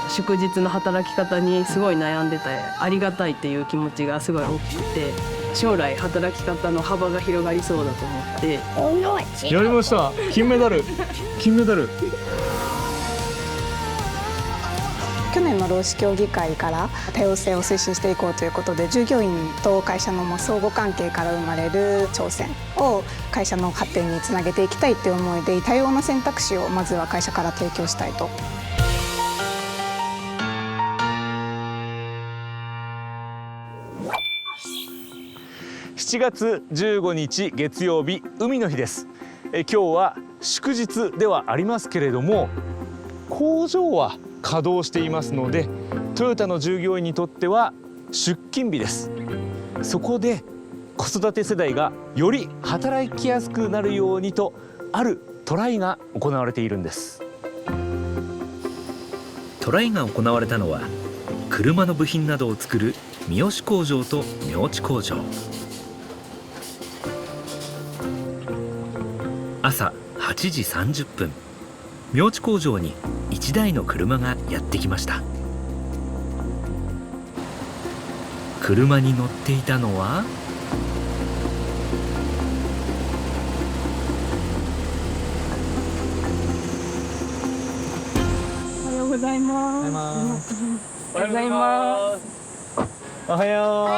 祝日の働き方にすごい悩んでて、ありがたいっていう気持ちがすごい大きくて、将来働き方の幅が広がりそうだと思って。やりました。金メダル。金メダル。去年の労使協議会から多様性を推進していこうということで、従業員と会社の相互関係から生まれる挑戦を会社の発展につなげていきたいという思いで、多様な選択肢をまずは会社から提供したいと。7月15日月曜日、海の日です。今日は祝日ではありますけれども、工場は稼働していますので、トヨタの従業員にとっては出勤日です。そこで子育て世代がより働きやすくなるようにと、あるトライが行われているんです。トライが行われたのは、車の部品などを作る三好工場と明知工場。朝8時30分、明知工場に1台の車がやってきました。車に乗っていたのはおはようございます。おはようございます。おはよ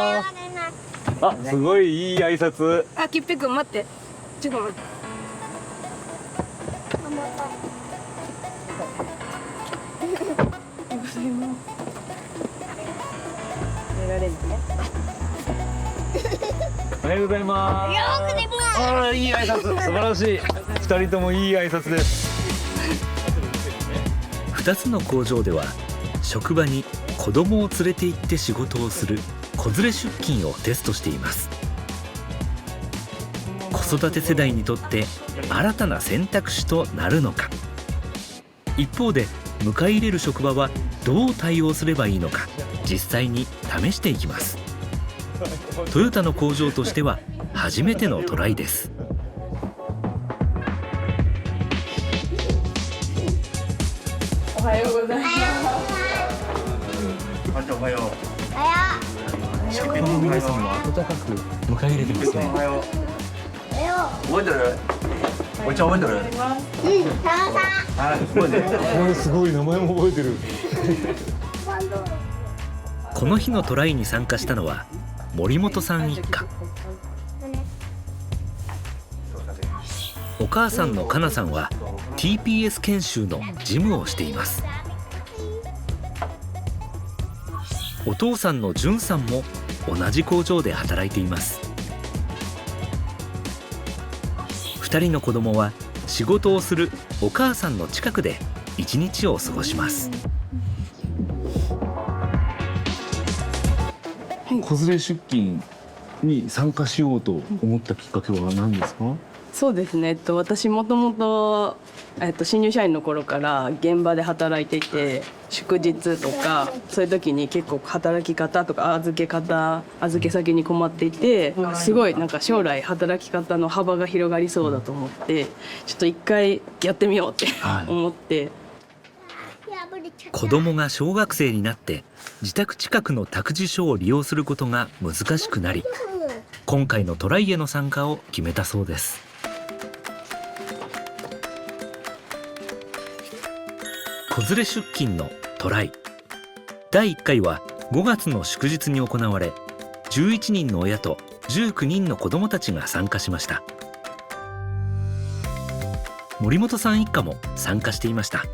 う。あ、すごいいい挨拶。あ、きっぺくん待って。ちょっと待って。おはようございます。ああ、いい挨拶、素晴らしい。二人ともいい挨拶です。2つの工場では、職場に子供を連れて行って仕事をする子連れ出勤をテストしています。子育て世代にとって新たな選択肢となるのか。一方で、迎え入れる職場はどう対応すればいいのか、実際に試していきます。トヨタの工場としては初めてのトライです。おはようございます。おはよう。職場の皆さんも温かく迎え入れてますね。おはよう。覚えてる？おいちゃん覚えてる？はい、覚えてる。すごい、名前も覚えてる。この日のトライに参加したのは森本さん一家。お母さんのかなさんは TPS 研修の事務をしています。お父さんのじゅんさんも同じ工場で働いています。2人の子供は仕事をするお母さんの近くで一日を過ごします。子連れ出勤に参加しようと思ったきっかけは何ですか？そうですね、私もともと新入社員の頃から現場で働いていて、祝日とかそういう時に結構働き方とか預け先に困っていて、すごいなんか将来働き方の幅が広がりそうだと思って、ちょっと一回やってみようって思って。子供が小学生になって自宅近くの託児所を利用することが難しくなり、今回のトライへの参加を決めたそうです。子連れ出勤のトライ第1回は5月の祝日に行われ、11人の親と19人の子どもたちが参加しました。森本さん一家も参加していました。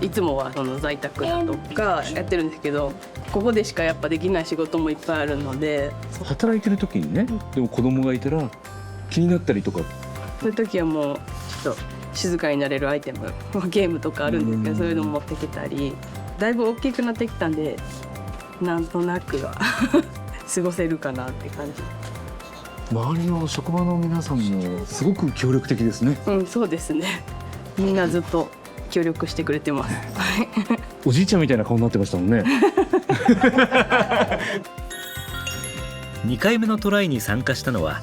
いつもはその在宅だとかやってるんですけど、ここでしかやっぱできない仕事もいっぱいあるので、働いてる時にね、でも子供がいたら気になったりとか。そういう時はもうちょっと静かになれるアイテム、ゲームとかあるんですけど、そういうのも持ってきたり、だいぶ大きくなってきたんで、なんとなくは過ごせるかなって感じ。周りの職場の皆さんもすごく協力的ですね。うん、そうですね。みんなずっと協力してくれてます。おじいちゃんみたいな顔になってましたもんね。2回目のトライに参加したのは、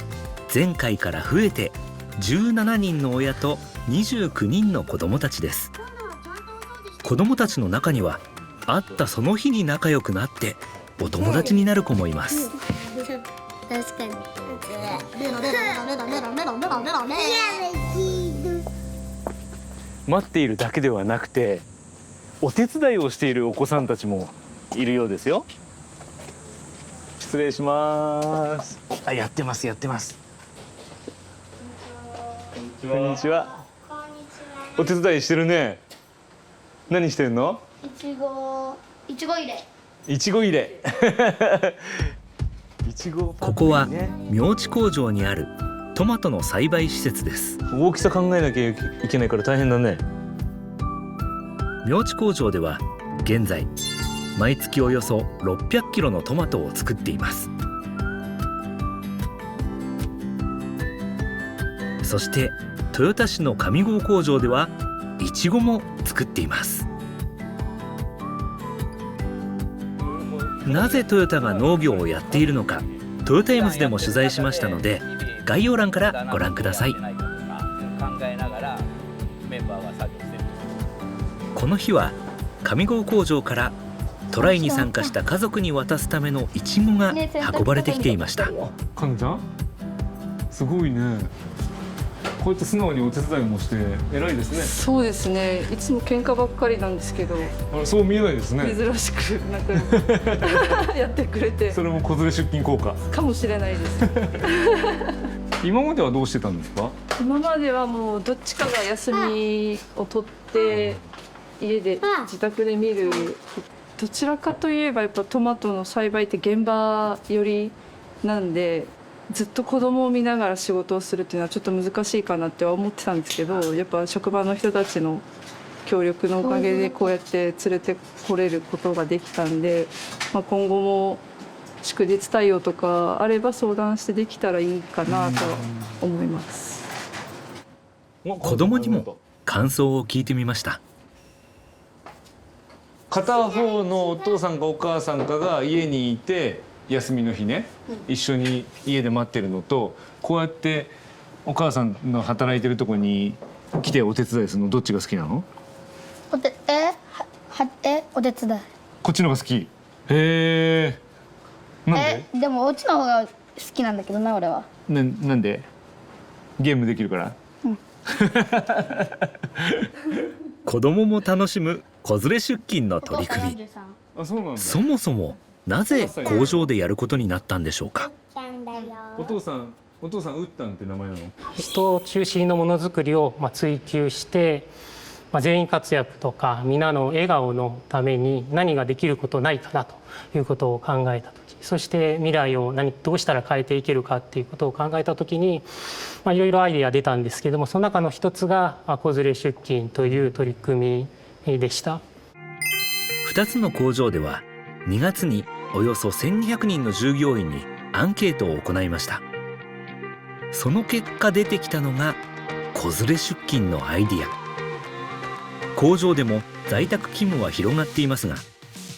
前回から増えて17人の親と29人の子どもたちです。子どもたちの中には会ったその日に仲良くなってお友達になる子もいます。確かに。待っているだけではなくてお手伝いをしているお子さんたちもいるようですよ。失礼します。あ、やってますやってます。こんにちは。お手伝いしてるね。何してるの？いちご入れ。いちご入れ。いちごパンここはね。明知工場にあるトマトの栽培施設です。大きさ考えなきゃいけないから大変だね。明知工場では現在毎月およそ600キロのトマトを作っています。そして豊田市の上郷工場ではいちごも作っています。なぜトヨタが農業をやっているのか、トヨタイムズでも取材しましたので概要欄からご覧ください。この日は上郷工場からトライに参加した家族に渡すためのイチゴが運ばれてきていました。かんちゃんすごいね。こうやって素直にお手伝いもして偉いですね。そうですね。いつも喧嘩ばっかりなんですけど、あれそう見えないですね。珍しくなんかやってくれてそれも子連れ出勤効果かもしれないです。今まではどうしてたんですか？今まではもうどっちかが休みを取って家で自宅で見る。どちらかといえばやっぱトマトの栽培って現場寄りなんで、ずっと子供を見ながら仕事をするっていうのはちょっと難しいかなっては思ってたんですけど、やっぱ職場の人たちの協力のおかげでこうやって連れてこれることができたんで、今後も祝日対応とかあれば相談してできたらいいかなと思います。子供にも感想を聞いてみました。片方のお父さんかお母さんかが家にいて休みの日ね、一緒に家で待ってるのと、こうやってお母さんの働いてるとこに来てお手伝いするの、どっちが好きなの？お手伝い。こっちのが好き。へえ。なんで？でもお家の方が好きなんだけどな、俺は。なんで？ゲームできるから？子供も楽しむ子連れ出勤の取り組み。あ、そうなんだ。そもそもなぜ工場でやることになったんでしょうか。お父さんウッタンって名前なの？人中心のものづくりを追求して、全員活躍とか皆の笑顔のために何ができることないかなということを考えた時、そして未来をどうしたら変えていけるかっていうことを考えた時に、いろいろアイデア出たんですけども、その中の一つが子連れ出勤という取り組みでした。2つの工場では2月におよそ1200人の従業員にアンケートを行いました。その結果出てきたのが子連れ出勤のアイディア。工場でも在宅勤務は広がっていますが、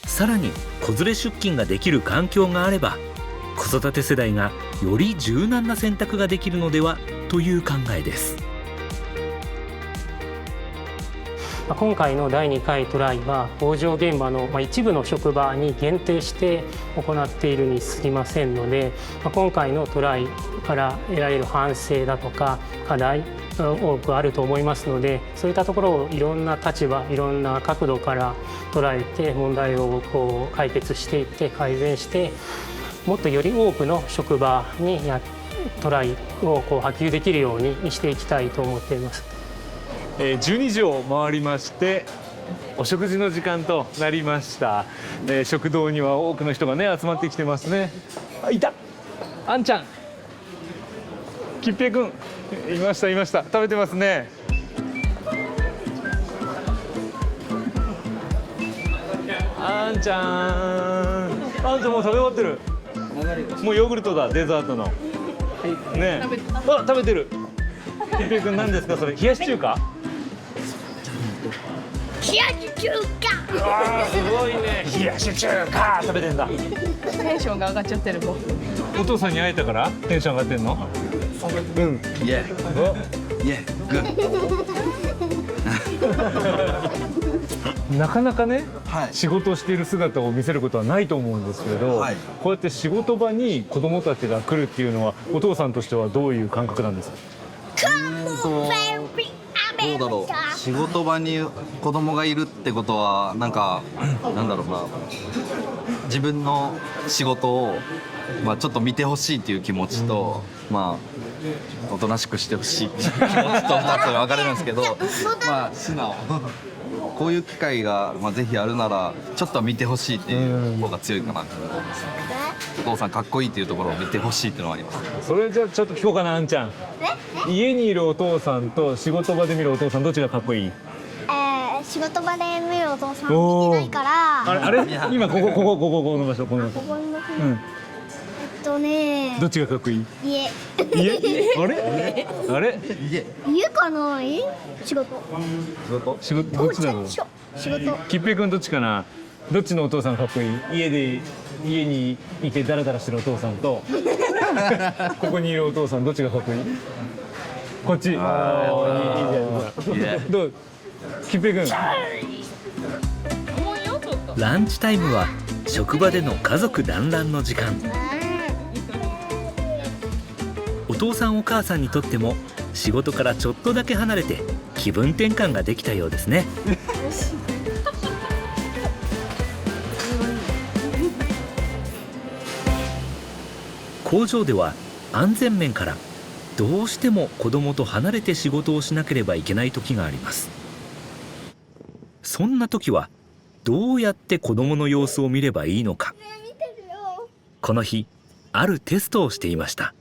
さらに子連れ出勤ができる環境があれば子育て世代がより柔軟な選択ができるのではという考えです。今回の第2回トライは工場現場の一部の職場に限定して行っているに過ぎませんので、今回のトライから得られる反省だとか課題多くあると思いますので、そういったところをいろんな立場いろんな角度から捉えて問題を解決していって改善して、もっとより多くの職場にトライを波及できるようにしていきたいと思っています。12時を回りましてお食事の時間となりました。食堂には多くの人がね集まってきてますね。あ、いた、あんちゃん、きっぺいくんいました。食べてますね。あんちゃんもう食べ終わってる。もうヨーグルトだ、デザートのね。あ、食べてる。きっぺいくん何ですかそれ？冷やし中華？冷やし中華。あーすごいね。冷やし中華食べてんだ。テンションが上がっちゃってるもん。お父さんに会えたからテンション上がってんの？うん。Yeah. Yeah. Good. なかなかね、はい仕事をしている姿を見せることはないと思うんですけれど、はいこうやって仕事場に子どもたちが来るっていうのはお父さんとしてはどういう感覚なんですか？どうだろう、仕事場に子供がいるってことはなんだろうな、自分の仕事を、ちょっと見てほしいっていう気持ちと、おとなしくしてほしいっていう気持ちと2つに分かれるんですけど、素直こういう機会が、ぜひあるならちょっと見てほしいっていう方が強いかなと思います。お父さんかっこいいっていうところを見てほしいっていうのはあります。それじゃあちょっと聞こうかな、あんちゃん。家にいるお父さんと仕事場で見るお父さん、どっちがかっこいい？仕事場で見るお父さん見てないからあれ今この場所、この場所。ここのどっちがかっこいい？家あれ家かな。仕事どっちだろう？仕事きっぺいくんどっちかな？どっちのお父さんかっこいい？家にいてダラダラしてるお父さんとここにいるお父さん、どっちがかっこいい？こっち。いいじゃん。どう？きっぺいくん。ランチタイムは職場での家族団らんの時間。お父さんお母さんにとっても仕事からちょっとだけ離れて気分転換ができたようですね。工場では安全面からどうしても子供と離れて仕事をしなければいけない時があります。そんな時はどうやって子供の様子を見ればいいのか。この日あるテストをしていました。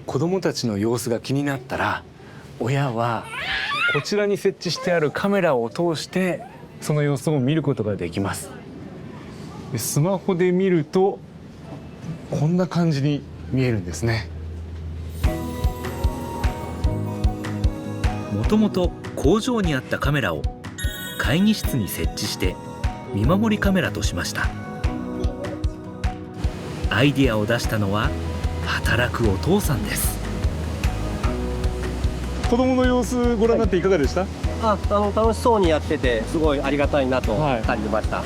子供たちの様子が気になったら、親はこちらに設置してあるカメラを通してその様子を見ることができます。でスマホで見るとこんな感じに見えるんですね。もともと工場にあったカメラを会議室に設置して見守りカメラとしました。アイデアを出したのは働くお父さんです。子供の様子ご覧になっていかがでした？楽しそうにやっててすごいありがたいなと感じました。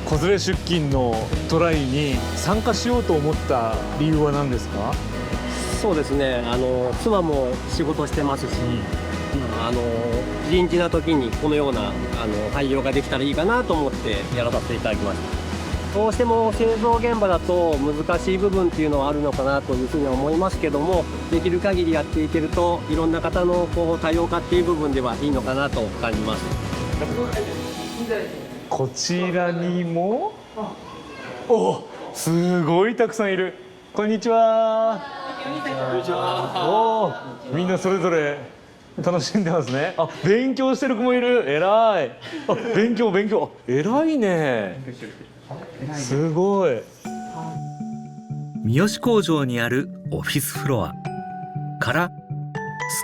子連れ出勤のトライに参加しようと思った理由は何ですか？そうですね、妻も仕事してますし、臨時な時にこのような対応ができたらいいかなと思ってやらさせていただきました。どうしても製造現場だと難しい部分っていうのはあるのかなというふうに思いますけども、できる限りやっていけるといろんな方の多様化っていう部分ではいいのかなと感じます。こちらにもすごいたくさんいる。こんにちは。みんなそれぞれ楽しんでますね。勉強してる子もいる。偉い。勉強偉いね。すごい。三好工場にあるオフィスフロアから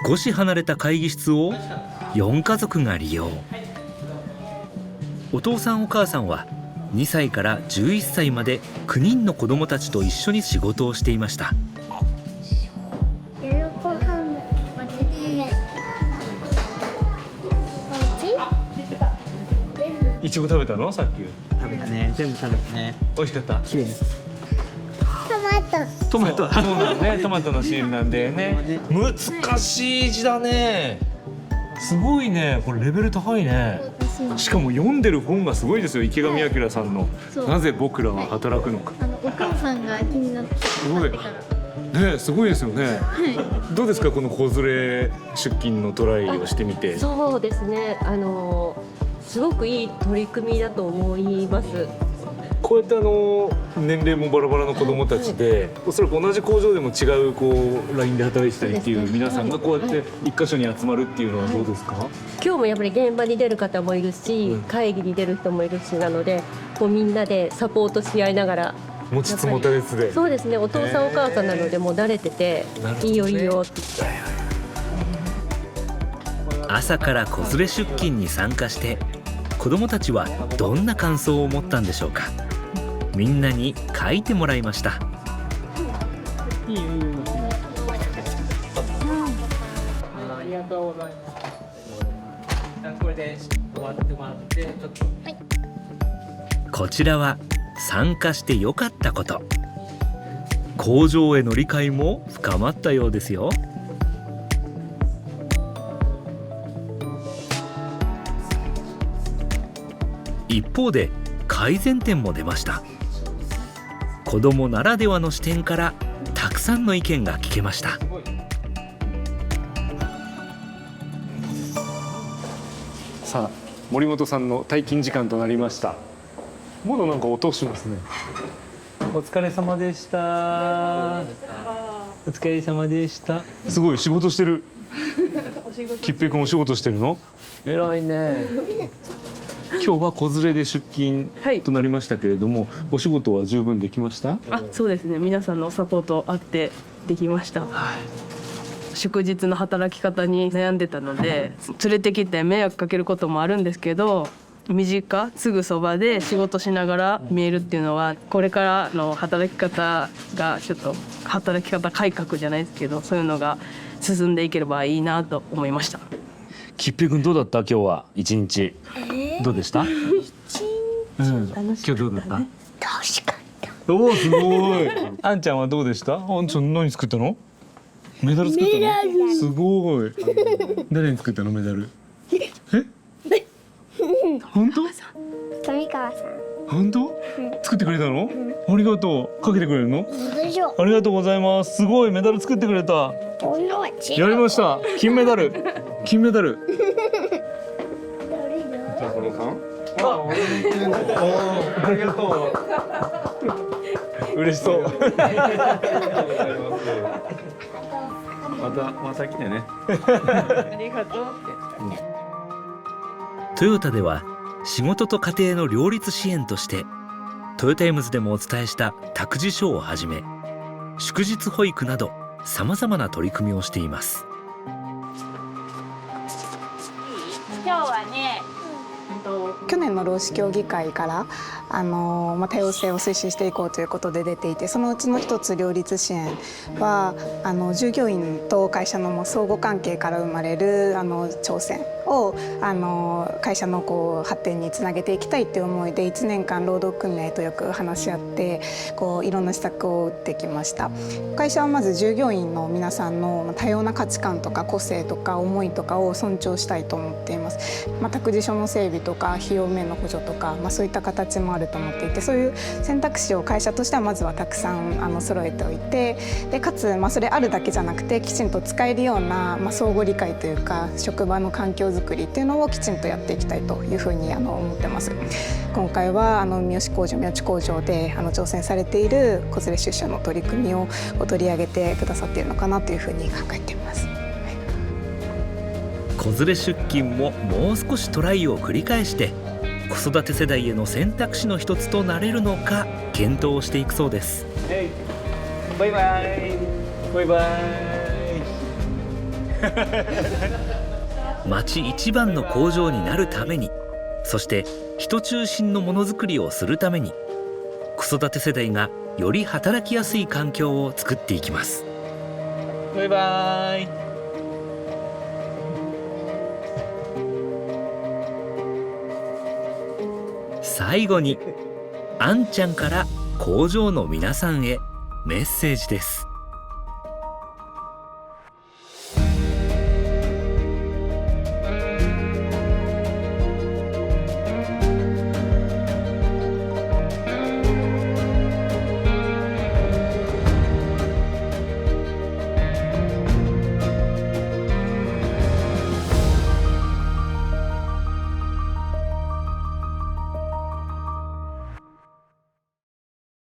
少し離れた会議室を4家族が利用。お父さんお母さんは2歳から11歳まで9人の子どもたちと一緒に仕事をしていました。いちご食べたの？さっき。食べたね。全部食べたね。美味しかった。綺麗。トマト。そうなのね。トマトのシールなんだよね。難しい字だね。すごいね。これレベル高いね。しかも読んでる本がすごいですよ。池上彰さんのなぜ僕らは働くのか。お母さんが気になってすごい。ね、すごいですよね。どうですか、この子連れ出勤のトライをしてみて。そうですね。すごくいい取り組みだと思います。こうやって年齢もバラバラの子どもたちで、おそらく同じ工場でも違うラインで働いてたりっていう皆さんがこうやって一箇所に集まるっていうのはどうですか？今日もやっぱり現場に出る方もいるし、会議に出る人もいるしなので、みんなでサポートし合いながら。持ちつ持たれつで。そうですね。お父さんお母さんなのでもう慣れてて、いいよいいよって。朝から子連れ出勤に参加して子どもたちはどんな感想を持ったんでしょうか。みんなに書いてもらいました。ありがとうございます。これで終わってもらってちょっと。こちらは参加してよかったこと。工場への理解も深まったようですよ。一方で改善点も出ました。子どもならではの視点からたくさんの意見が聞けました。さあ森本さんの退勤時間となりました。まだなんか音しますね。お疲れ様でした。お疲れ様でした。すごい仕事してる。きっぺいくんお仕事してるの？偉いね。今日は子連れで出勤となりましたけれども、お仕事は十分できました？そうですね。皆さんのサポートあってできました。祝日の働き方に悩んでたので、連れてきて迷惑かけることもあるんですけど、身近すぐそばで仕事しながら見えるっていうのは、これからの働き方がちょっと働き方改革じゃないですけど、そういうのが進んでいければいいなと思いました。きっぺいくんどうだった？今日は一日どうでした？今日どうだった？楽しかった。おおすごい。あんちゃんはどうでした？あんちゃん何作ったの？メダル作ったの？すごい。誰に作ったのメダル？本当？富川さん。本当？作ってくれたの？ありがとう。かけてくれるの？ありがとうございます。すごいメダル作ってくれた。やりました。金メダル。金メダル。じゃあこのさん。ありがとう。嬉しそう。また来てね。ありがとうって。トヨタでは仕事と家庭の両立支援としてトヨタエムズでもお伝えした託児所をはじめ祝日保育などさまざまな取り組みをしています。今日はね、去年の労使協議会から多様性を推進していこうということで出ていて、そのうちの一つ両立支援は従業員と会社の相互関係から生まれる挑戦を会社の発展につなげていきたいっていう思いで1年間労働組合とよく話し合っていろんな施策を打ってきました。会社はまず従業員の皆さんの多様な価値観とか個性とか思いとかを尊重したいと思っています。託児所の整備とか費用面の補助とか、そういった形もあると思っていて、そういう選択肢を会社としてはまずはたくさん揃えておいて、でかつそれあるだけじゃなくてきちんと使えるような相互理解というか職場の環境づくりっていうのをきちんとやっていきたいというふうに思ってます。今回は三好工場で挑戦されている子連れ出社の取り組みを取り上げてくださっているのかなというふうに考えています。子連れ出勤ももう少しトライを繰り返して子育て世代への選択肢の一つとなれるのか検討していくそうです。バイバイ。バイバイ。町一番の工場になるために、そして人中心のものづくりをするために子育て世代がより働きやすい環境を作っていきます。バイバイ。最後にあんちゃんから工場の皆さんへメッセージです。